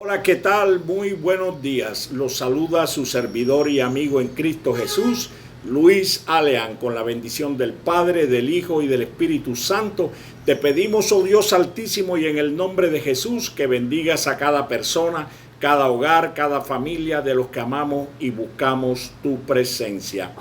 Hola, ¿qué tal? Muy buenos días. Los saluda su servidor y amigo en Cristo Jesús, Luis Aleán, con la bendición del Padre, del Hijo y del Espíritu Santo. Te pedimos, oh Dios Altísimo, y en el nombre de Jesús, que bendigas a cada persona, cada hogar, cada familia de los que amamos y buscamos tu presencia.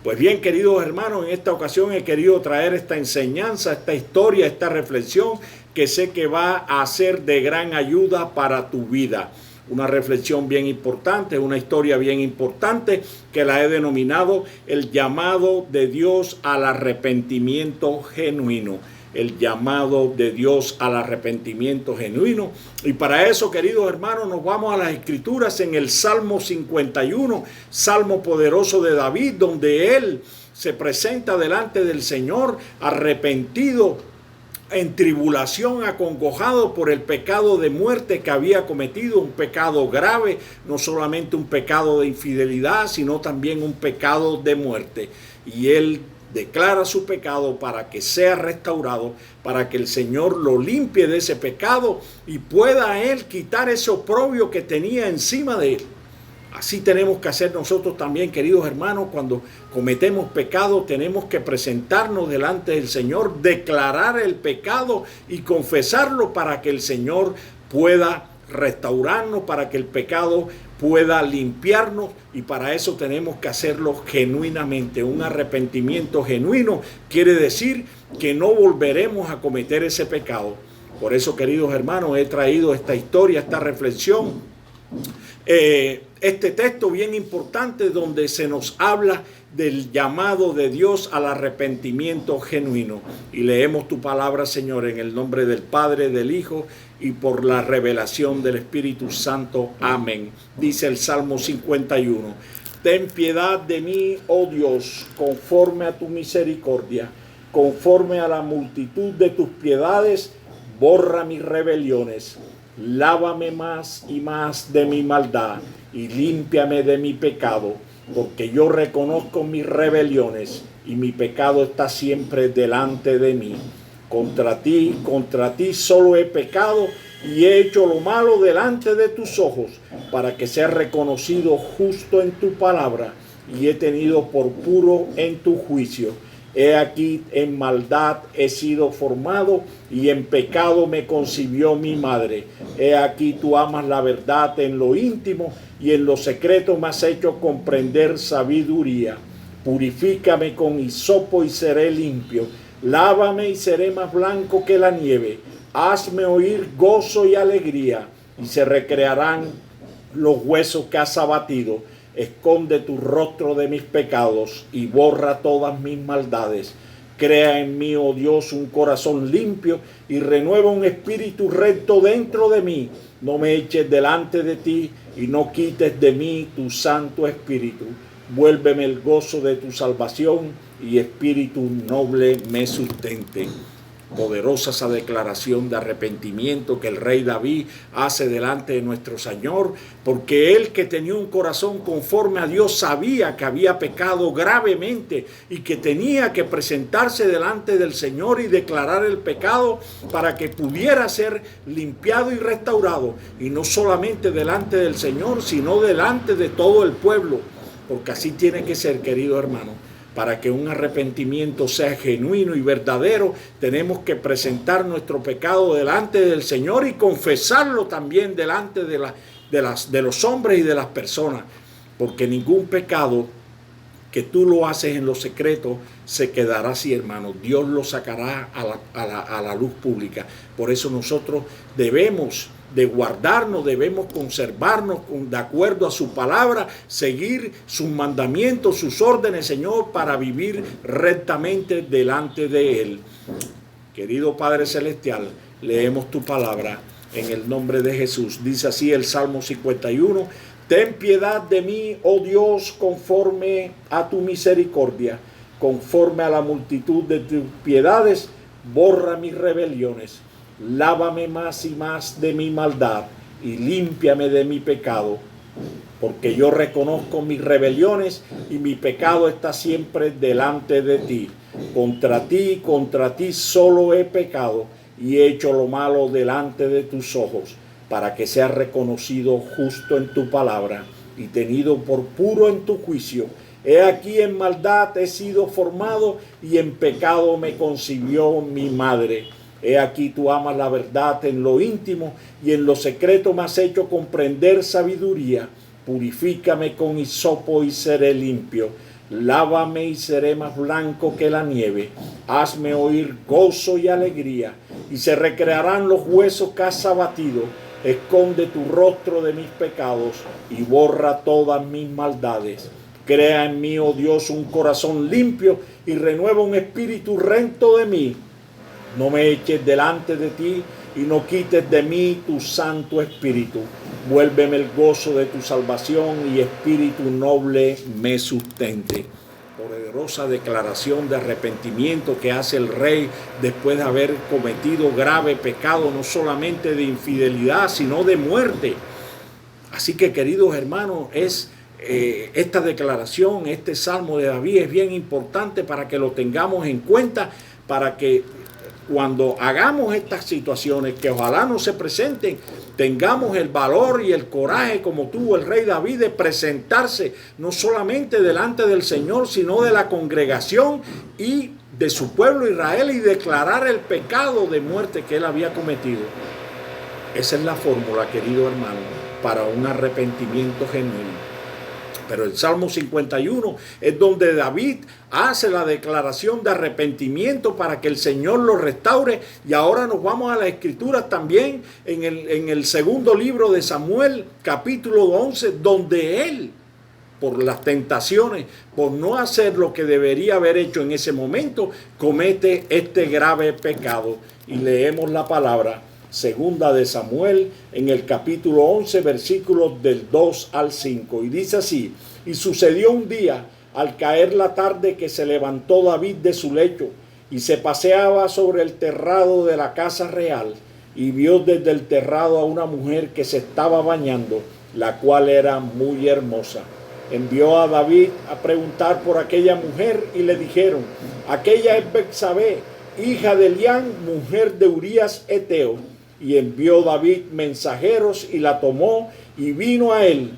Pues bien, queridos hermanos, en esta ocasión he querido traer esta enseñanza, esta historia, esta reflexión que sé que va a ser de gran ayuda para tu vida. Una reflexión bien importante, una historia bien importante que la he denominado el llamado de Dios al arrepentimiento genuino. El llamado de Dios al arrepentimiento genuino. Y para eso, queridos hermanos, nos vamos a las Escrituras en el Salmo 51, Salmo poderoso de David, donde él se presenta delante del Señor arrepentido, en tribulación, acongojado por el pecado de muerte que había cometido, un pecado grave, no solamente un pecado de infidelidad, sino también un pecado de muerte. Y él declara su pecado para que sea restaurado, para que el Señor lo limpie de ese pecado y pueda él quitar ese oprobio que tenía encima de él. Así tenemos que hacer nosotros también, queridos hermanos, cuando cometemos pecado, tenemos que presentarnos delante del Señor, declarar el pecado y confesarlo para que el Señor pueda restaurarnos, para que el pecado pueda limpiarnos, y para eso tenemos que hacerlo genuinamente. Un arrepentimiento genuino quiere decir que no volveremos a cometer ese pecado. Por eso, queridos hermanos, he traído esta historia, esta reflexión, este texto bien importante donde se nos habla del llamado de Dios al arrepentimiento genuino. Y leemos tu palabra, Señor, en el nombre del Padre, del Hijo y por la revelación del Espíritu Santo. Amén. Dice el Salmo 51. Ten piedad de mí, oh Dios, conforme a tu misericordia, conforme a la multitud de tus piedades, borra mis rebeliones. Lávame más y más de mi maldad y límpiame de mi pecado, porque yo reconozco mis rebeliones y mi pecado está siempre delante de mí. Contra ti solo he pecado y he hecho lo malo delante de tus ojos, para que sea reconocido justo en tu palabra y he tenido por puro en tu juicio. He aquí, en maldad he sido formado y en pecado me concibió mi madre. He aquí, tú amas la verdad en lo íntimo y en lo secreto me has hecho comprender sabiduría. Purifícame con hisopo y seré limpio. Lávame y seré más blanco que la nieve. Hazme oír gozo y alegría y se recrearán los huesos que has abatido. Esconde tu rostro de mis pecados y borra todas mis maldades. Crea en mí, oh Dios, un corazón limpio y renueva un espíritu recto dentro de mí. No me eches delante de ti y no quites de mí tu Santo Espíritu. Vuélveme el gozo de tu salvación y espíritu noble me sustente. Poderosa esa declaración de arrepentimiento que el rey David hace delante de nuestro Señor, porque él, que tenía un corazón conforme a Dios, sabía que había pecado gravemente y que tenía que presentarse delante del Señor y declarar el pecado para que pudiera ser limpiado y restaurado, y no solamente delante del Señor, sino delante de todo el pueblo, porque así tiene que ser, querido hermano. Para que un arrepentimiento sea genuino y verdadero, tenemos que presentar nuestro pecado delante del Señor y confesarlo también delante de los hombres y de las personas. Porque ningún pecado que tú lo haces en lo secreto se quedará así, hermano. Dios lo sacará a la luz pública. Por eso nosotros debemos de guardarnos, debemos conservarnos de acuerdo a su palabra, seguir sus mandamientos, sus órdenes, Señor, para vivir rectamente delante de Él. Querido Padre Celestial, leemos tu palabra en el nombre de Jesús. Dice así el Salmo 51. Ten piedad de mí, oh Dios, conforme a tu misericordia, conforme a la multitud de tus piedades, borra mis rebeliones. Lávame más y más de mi maldad y límpiame de mi pecado, porque yo reconozco mis rebeliones y mi pecado está siempre delante de ti. Contra ti solo he pecado y he hecho lo malo delante de tus ojos. para que sea reconocido justo en tu palabra y tenido por puro en tu juicio. He aquí en maldad he sido formado y en pecado me concibió mi madre. He aquí tú amas la verdad en lo íntimo y en lo secreto me has hecho comprender sabiduría. Purifícame con hisopo y seré limpio. Lávame y seré más blanco que la nieve. Hazme oír gozo y alegría y se recrearán los huesos que has abatido. Esconde tu rostro de mis pecados y borra todas mis maldades. Crea en mí, oh Dios, un corazón limpio y renueva un espíritu recto de mí. No me eches delante de ti y no quites de mí tu santo espíritu. Vuélveme el gozo de tu salvación y espíritu noble me sustente. Poderosa declaración de arrepentimiento que hace el rey después de haber cometido grave pecado, no solamente de infidelidad, sino de muerte. Así que, queridos hermanos, esta declaración, este salmo de David es bien importante para que lo tengamos en cuenta, para que cuando hagamos estas situaciones, que ojalá no se presenten, tengamos el valor y el coraje como tuvo el rey David de presentarse no solamente delante del Señor, sino de la congregación y de su pueblo Israel y declarar el pecado de muerte que él había cometido. Esa es la fórmula, querido hermano, para un arrepentimiento genuino. Pero el Salmo 51 es donde David hace la declaración de arrepentimiento para que el Señor lo restaure. Y ahora nos vamos a la Escritura también en el segundo libro de Samuel, capítulo 11, donde él, por las tentaciones, por no hacer lo que debería haber hecho en ese momento, comete este grave pecado. Y leemos la palabra. Segunda de Samuel, en el capítulo 11, versículos del 2 al 5. Y dice así: y sucedió un día, al caer la tarde, que se levantó David de su lecho, y se paseaba sobre el terrado de la casa real, y vio desde el terrado a una mujer que se estaba bañando, la cual era muy hermosa. Envió a David a preguntar por aquella mujer, y le dijeron: aquella es Betsabé, hija de Elián, mujer de Urías Eteo. Y envió David mensajeros y la tomó y vino a él,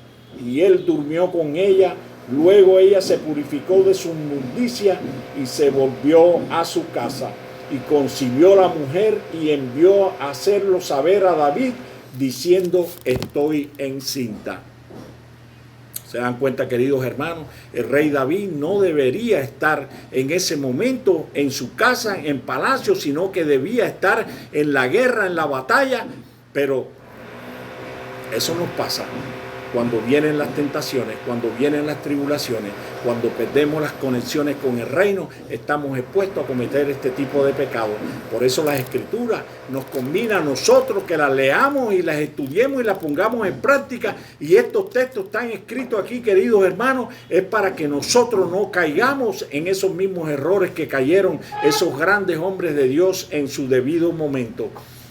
y él durmió con ella. Luego ella se purificó de su inmundicia y se volvió a su casa. Y concibió la mujer y envió a hacerlo saber a David, diciendo: estoy encinta. Se dan cuenta, queridos hermanos, el rey David no debería estar en ese momento en su casa, en palacio, sino que debía estar en la guerra, en la batalla. Pero eso nos pasa cuando vienen las tentaciones, cuando vienen las tribulaciones, cuando perdemos las conexiones con el reino, estamos expuestos a cometer este tipo de pecados. Por eso las Escrituras nos convina a nosotros que las leamos y las estudiemos y las pongamos en práctica. Y estos textos están escritos aquí, queridos hermanos, es para que nosotros no caigamos en esos mismos errores que cayeron esos grandes hombres de Dios en su debido momento.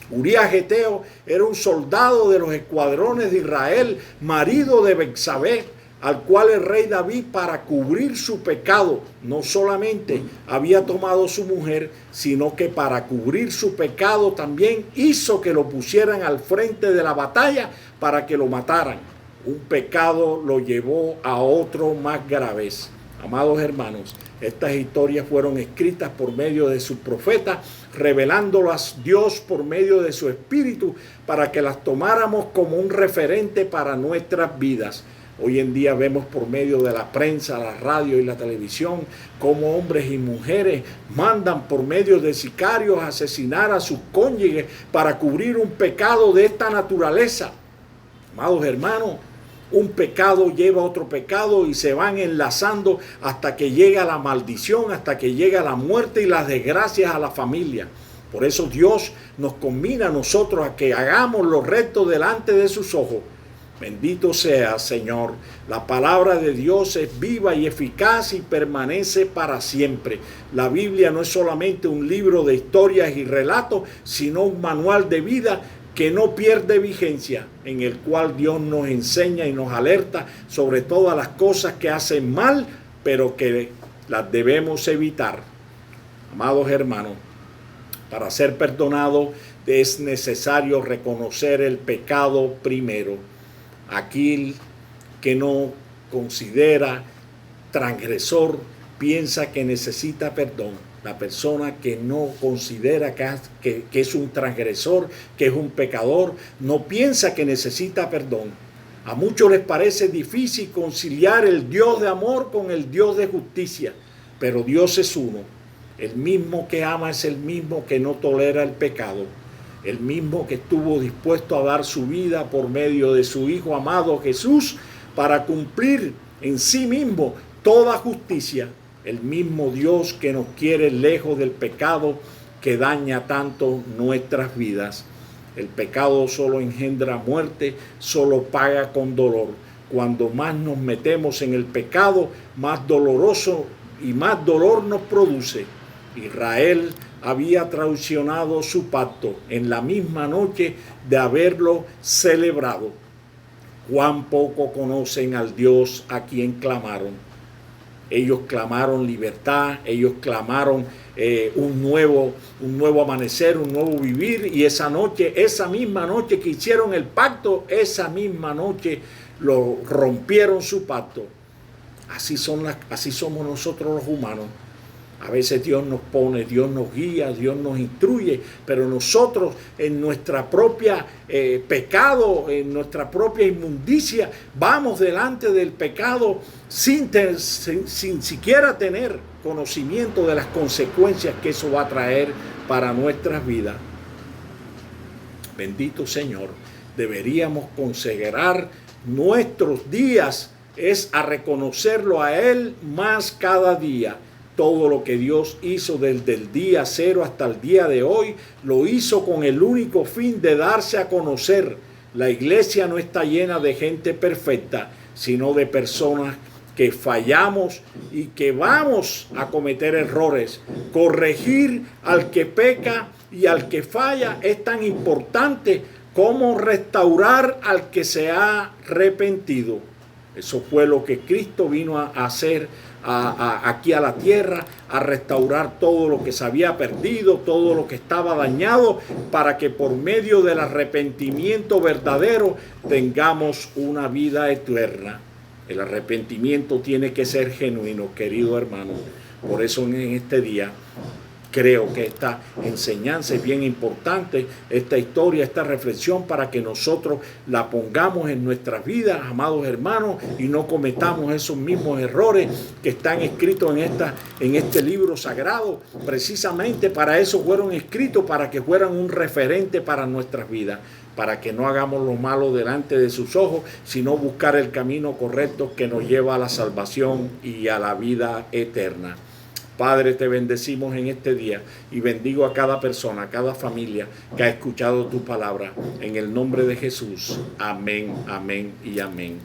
Urías Eteo era un soldado de los escuadrones de Israel, marido de Betsabé, al cual el rey David, para cubrir su pecado, no solamente había tomado su mujer, sino que para cubrir su pecado también hizo que lo pusieran al frente de la batalla para que lo mataran. Un pecado lo llevó a otro más graves. Amados hermanos, estas historias fueron escritas por medio de sus profetas, revelándolas Dios por medio de su Espíritu para que las tomáramos como un referente para nuestras vidas. Hoy en día vemos por medio de la prensa, la radio y la televisión cómo hombres y mujeres mandan por medio de sicarios a asesinar a sus cónyuges para cubrir un pecado de esta naturaleza. Amados hermanos, un pecado lleva a otro pecado y se van enlazando hasta que llega la maldición, hasta que llega la muerte y las desgracias a la familia. Por eso Dios nos conmina a nosotros a que hagamos lo recto delante de sus ojos. Bendito sea, Señor. La palabra de Dios es viva y eficaz y permanece para siempre. La Biblia no es solamente un libro de historias y relatos, sino un manual de vida que no pierde vigencia, en el cual Dios nos enseña y nos alerta sobre todas las cosas que hacen mal, pero que las debemos evitar. Amados hermanos, para ser perdonado es necesario reconocer el pecado primero. Aquel que no considera transgresor piensa que necesita perdón. La persona que no considera que es un transgresor, que es un pecador, no piensa que necesita perdón. A muchos les parece difícil conciliar el Dios de amor con el Dios de justicia, pero Dios es uno. El mismo que ama es el mismo que no tolera el pecado. El mismo que estuvo dispuesto a dar su vida por medio de su Hijo amado Jesús para cumplir en sí mismo toda justicia. El mismo Dios que nos quiere lejos del pecado que daña tanto nuestras vidas. El pecado solo engendra muerte, solo paga con dolor. Cuando más nos metemos en el pecado, más doloroso y más dolor nos produce. Israel había traicionado su pacto en la misma noche de haberlo celebrado. Cuán poco conocen al Dios a quien clamaron. Ellos clamaron libertad, ellos clamaron un nuevo amanecer, un nuevo vivir, y esa misma noche que hicieron el pacto, esa misma noche lo rompieron su pacto. Así somos nosotros los humanos. A veces Dios nos pone, Dios nos guía, Dios nos instruye, pero nosotros en nuestra propia pecado, en nuestra propia inmundicia, vamos delante del pecado sin siquiera tener conocimiento de las consecuencias que eso va a traer para nuestras vidas. Bendito Señor, deberíamos consagrar nuestros días es a reconocerlo a Él más cada día. Todo lo que Dios hizo desde el día cero hasta el día de hoy, lo hizo con el único fin de darse a conocer. La iglesia no está llena de gente perfecta, sino de personas que fallamos y que vamos a cometer errores. Corregir al que peca y al que falla es tan importante como restaurar al que se ha arrepentido. Eso fue lo que Cristo vino a hacer aquí a la tierra, a restaurar todo lo que se había perdido, todo lo que estaba dañado, para que por medio del arrepentimiento verdadero tengamos una vida eterna. El arrepentimiento tiene que ser genuino, querido hermano. Por eso en este día creo que esta enseñanza es bien importante, esta historia, esta reflexión, para que nosotros la pongamos en nuestras vidas, amados hermanos, y no cometamos esos mismos errores que están escritos en este libro sagrado. Precisamente para eso fueron escritos, para que fueran un referente para nuestras vidas, para que no hagamos lo malo delante de sus ojos, sino buscar el camino correcto que nos lleva a la salvación y a la vida eterna. Padre, te bendecimos en este día y bendigo a cada persona, a cada familia que ha escuchado tu palabra. En el nombre de Jesús. Amén, amén y amén.